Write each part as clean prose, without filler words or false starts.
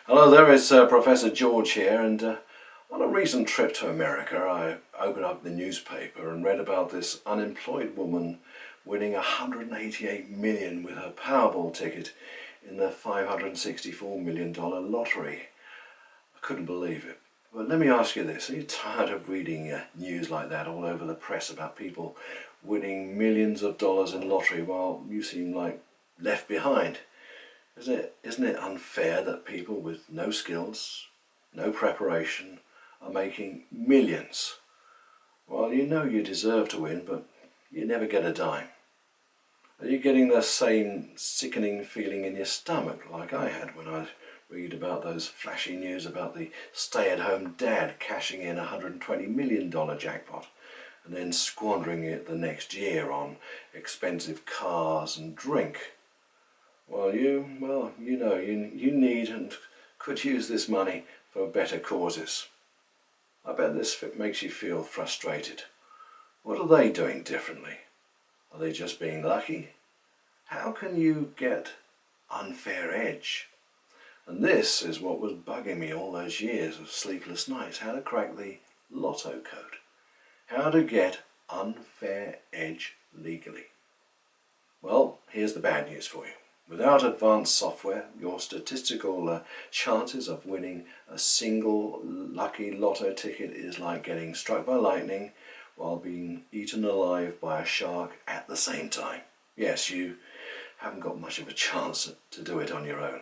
Hello there, it's Professor George here, and on a recent trip to America I opened up the newspaper and read about this unemployed woman winning 188 million with her Powerball ticket in the $564 million lottery. I couldn't believe it. But let me ask you this, are you tired of reading news like that all over the press about people winning millions of dollars in lottery while you seem like left behind? Isn't it unfair that people with no skills, no preparation, are making millions? Well, you know you deserve to win, but you never get a dime. Are you getting the same sickening feeling in your stomach like I had when I read about those flashy news about the stay-at-home dad cashing in a $120 million jackpot and then squandering it the next year on expensive cars and drink? Well, you need and could use this money for better causes. I bet this makes you feel frustrated. What are they doing differently? Are they just being lucky? How can you get unfair edge? And this is what was bugging me all those years of sleepless nights, how to crack the lotto code. How to get unfair edge legally. Well, here's the bad news for you. Without advanced software, your statistical chances of winning a single lucky lotto ticket is like getting struck by lightning while being eaten alive by a shark at the same time. Yes, you haven't got much of a chance to do it on your own.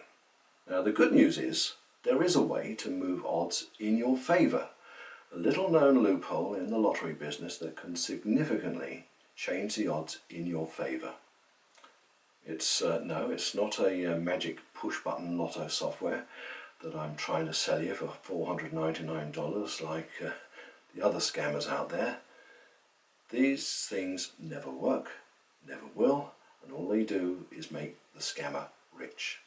Now, the good news is there is a way to move odds in your favour. A little known loophole in the lottery business that can significantly change the odds in your favour. It's not a magic push-button lotto software that I'm trying to sell you for $499 like the other scammers out there. These things never work, never will, and all they do is make the scammer rich.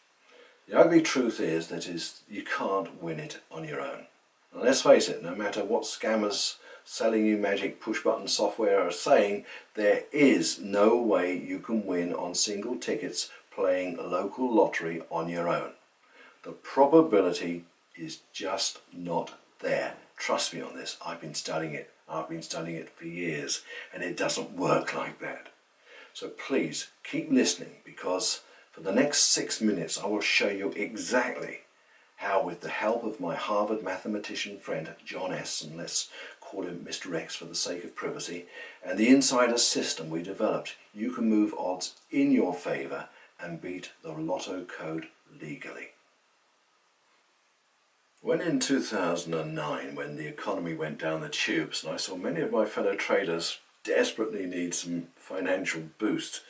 The ugly truth is that you can't win it on your own. And let's face it, no matter what scammers selling you magic push-button software are saying, there is no way you can win on single tickets playing a local lottery on your own. The probability is just not there. Trust me on this, I've been studying it. I've been studying it for years, and it doesn't work like that. So please keep listening, because for the next 6 minutes I will show you exactly how, with the help of my Harvard mathematician friend John S., and let's call him Mr. X for the sake of privacy, and the insider system we developed, you can move odds in your favour and beat the lotto code legally. When in 2009, when the economy went down the tubes and I saw many of my fellow traders desperately need some financial boost,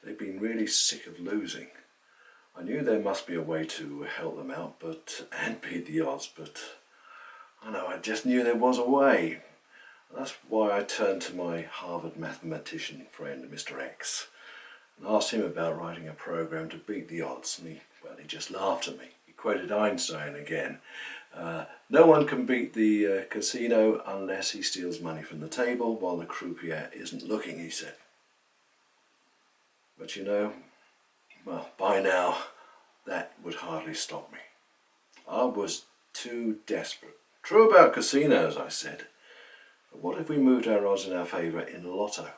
they'd been really sick of losing. I knew there must be a way to help them out and beat the odds, but I just knew there was a way. That's why I turned to my Harvard mathematician friend, Mr. X, and asked him about writing a program to beat the odds, and he just laughed at me. He quoted Einstein again. No one can beat the casino unless he steals money from the table while the croupier isn't looking, he said. But by now, that would hardly stop me. I was too desperate. True about casinos, I said, but what if we moved our odds in our favour in lotto?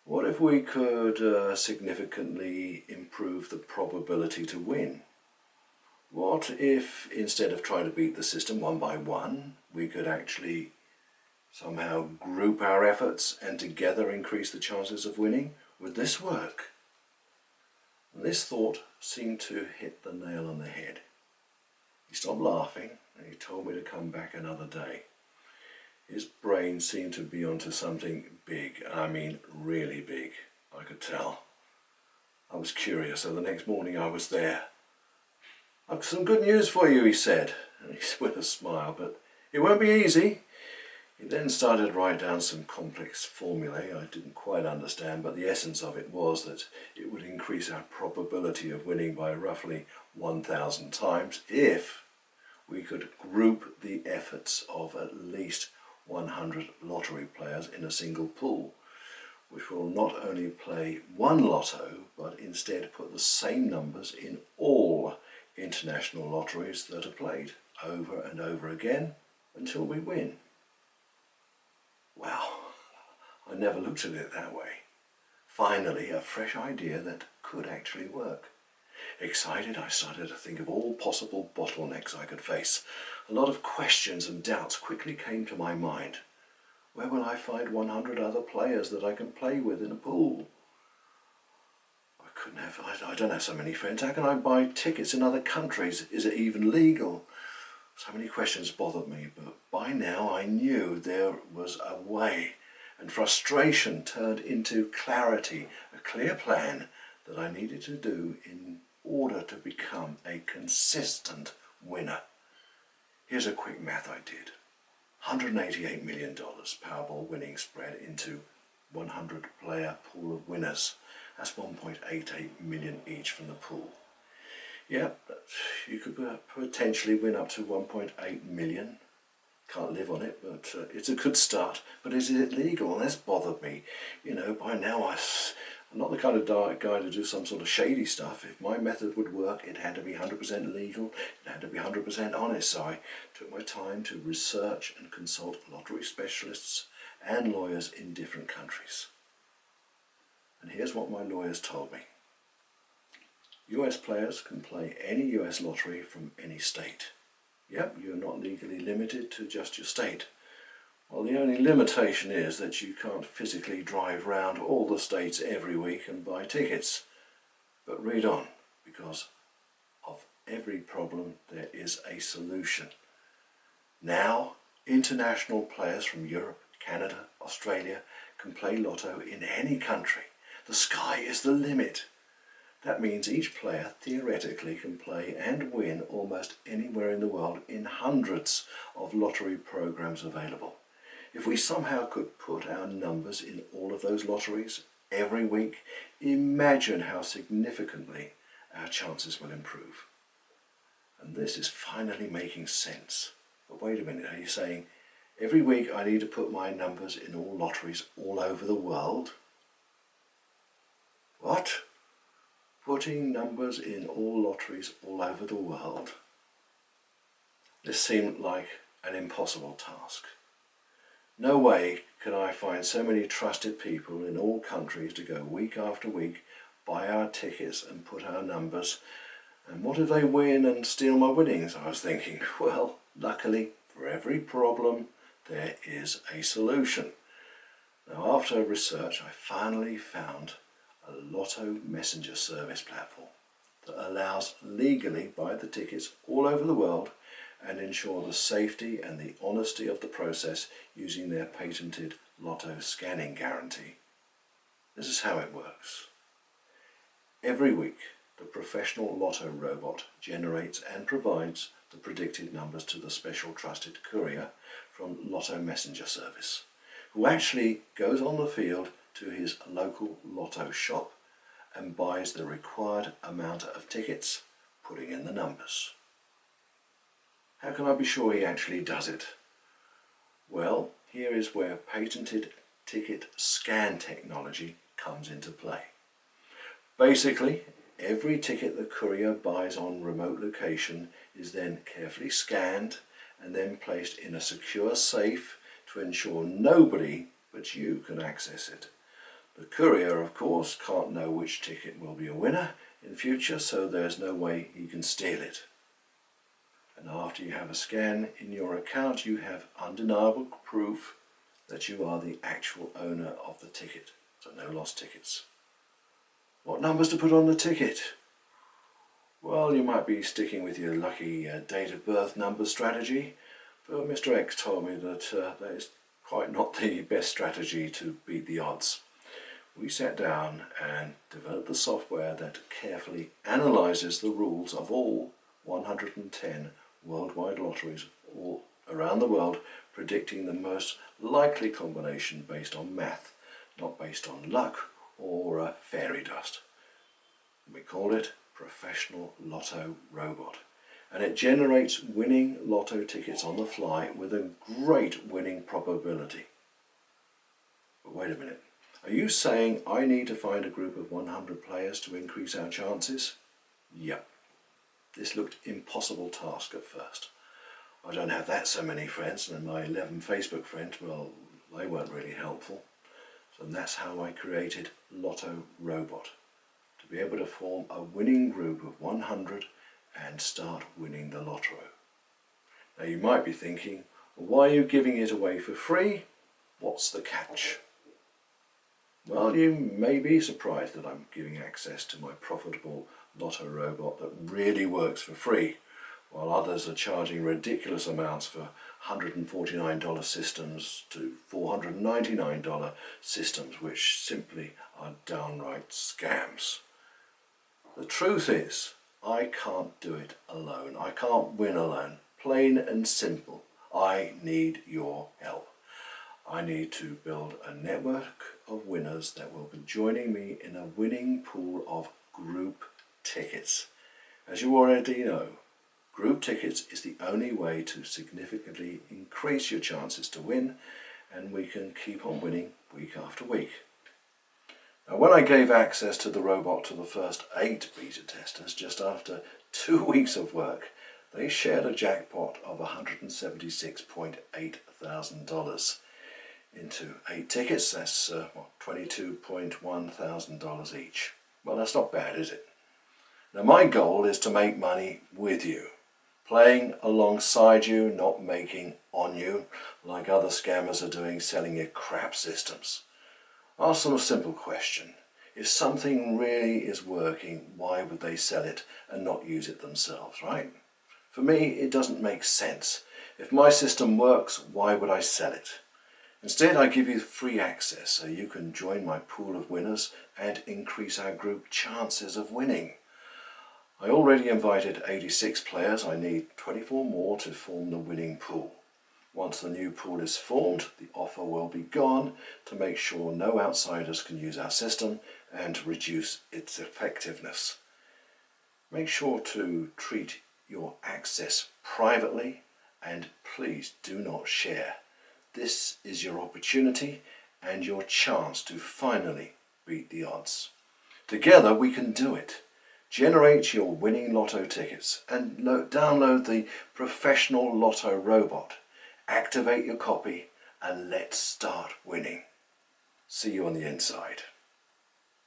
What if we could significantly improve the probability to win? What if, instead of trying to beat the system one by one, we could actually somehow group our efforts and together increase the chances of winning? Would this work? And this thought seemed to hit the nail on the head. He stopped laughing and he told me to come back another day. His brain seemed to be onto something big, I mean really big, I could tell. I was curious, so the next morning I was there. "I've got some good news for you," he said, and with a smile, "but it won't be easy." He then started to write down some complex formulae I didn't quite understand, but the essence of it was that it would increase our probability of winning by roughly 1,000 times if we could group the efforts of at least 100 lottery players in a single pool, which will not only play one lotto, but instead put the same numbers in all international lotteries that are played over and over again until we win. Wow, I never looked at it that way. Finally, a fresh idea that could actually work. Excited, I started to think of all possible bottlenecks I could face. A lot of questions and doubts quickly came to my mind. Where will I find 100 other players that I can play with in a pool? I don't have so many friends. How can I buy tickets in other countries? Is it even legal? So many questions bothered me, but by now I knew there was a way, and frustration turned into clarity, a clear plan that I needed to do in order to become a consistent winner. Here's a quick math I did. $188 million Powerball winning spread into 100 player pool of winners. That's 1.88 million each from the pool. Yeah, you could potentially win up to 1.8 million. Can't live on it, but it's a good start. But is it legal? And that's bothered me. You know, by now I'm not the kind of guy to do some sort of shady stuff. If my method would work, it had to be 100% legal. It had to be 100% honest. So I took my time to research and consult lottery specialists and lawyers in different countries. And here's what my lawyers told me. US players can play any US lottery from any state. Yep, you're not legally limited to just your state. Well, the only limitation is that you can't physically drive around all the states every week and buy tickets. But read on, because of every problem there is a solution. Now, international players from Europe, Canada, Australia can play lotto in any country. The sky is the limit. That means each player theoretically can play and win almost anywhere in the world in hundreds of lottery programs available. If we somehow could put our numbers in all of those lotteries every week, imagine how significantly our chances will improve. And this is finally making sense. But wait a minute, are you saying every week I need to put my numbers in all lotteries all over the world? What? Putting numbers in all lotteries all over the world? This seemed like an impossible task. No way can I find so many trusted people in all countries to go week after week, buy our tickets and put our numbers. And what if they win and steal my winnings? I was thinking. Well, luckily for every problem there is a solution. Now, after research, I finally found a lotto messenger service platform that allows legally buy the tickets all over the world and ensure the safety and the honesty of the process using their patented lotto scanning guarantee. This is how it works. Every week, the Professional Lotto Robot generates and provides the predicted numbers to the special trusted courier from Lotto Messenger Service, who actually goes on the field to his local lotto shop and buys the required amount of tickets, putting in the numbers. How can I be sure he actually does it? Well, here is where patented ticket scan technology comes into play. Basically, every ticket the courier buys on remote location is then carefully scanned and then placed in a secure safe to ensure nobody but you can access it. The courier, of course, can't know which ticket will be a winner in future, so there's no way he can steal it. And after you have a scan in your account, you have undeniable proof that you are the actual owner of the ticket, so no lost tickets. What numbers to put on the ticket? Well, you might be sticking with your lucky date of birth number strategy, but Mr. X told me that that is quite not the best strategy to beat the odds. We sat down and developed the software that carefully analyzes the rules of all 110 worldwide lotteries all around the world, predicting the most likely combination based on math, not based on luck or fairy dust. We call it Professional Lotto Robot, and it generates winning lotto tickets on the fly with a great winning probability. But wait a minute. Are you saying I need to find a group of 100 players to increase our chances? Yep. This looked impossible task at first. I don't have that so many friends, and my 11 Facebook friends, well, they weren't really helpful. So that's how I created Lotto Robot, to be able to form a winning group of 100 and start winning the lotto. Now you might be thinking, well, why are you giving it away for free? What's the catch? Well, you may be surprised that I'm giving access to my profitable Lotto Robot that really works for free, while others are charging ridiculous amounts for $149 systems to $499 systems, which simply are downright scams. The truth is, I can't do it alone. I can't win alone. Plain and simple. I need your help. I need to build a network of winners that will be joining me in a winning pool of group tickets. As you already know, group tickets is the only way to significantly increase your chances to win, and we can keep on winning week after week. Now, when I gave access to the robot to the first 8 beta testers, just after 2 weeks of work, they shared a jackpot of $176.8 thousand into 8 tickets. That's $22.1 thousand each. Well, that's not bad, is it? Now, my goal is to make money with you, playing alongside you, not making on you, like other scammers are doing, selling you crap systems. Ask them a simple question. If something really is working, why would they sell it and not use it themselves, right? For me, it doesn't make sense. If my system works, why would I sell it? Instead, I give you free access so you can join my pool of winners and increase our group chances of winning. I already invited 86 players. I need 24 more to form the winning pool. Once the new pool is formed, the offer will be gone to make sure no outsiders can use our system and reduce its effectiveness. Make sure to treat your access privately, and please do not share. This is your opportunity and your chance to finally beat the odds. Together we can do it. Generate your winning lotto tickets and download the Professional Lotto Robot. Activate your copy and let's start winning. See you on the inside.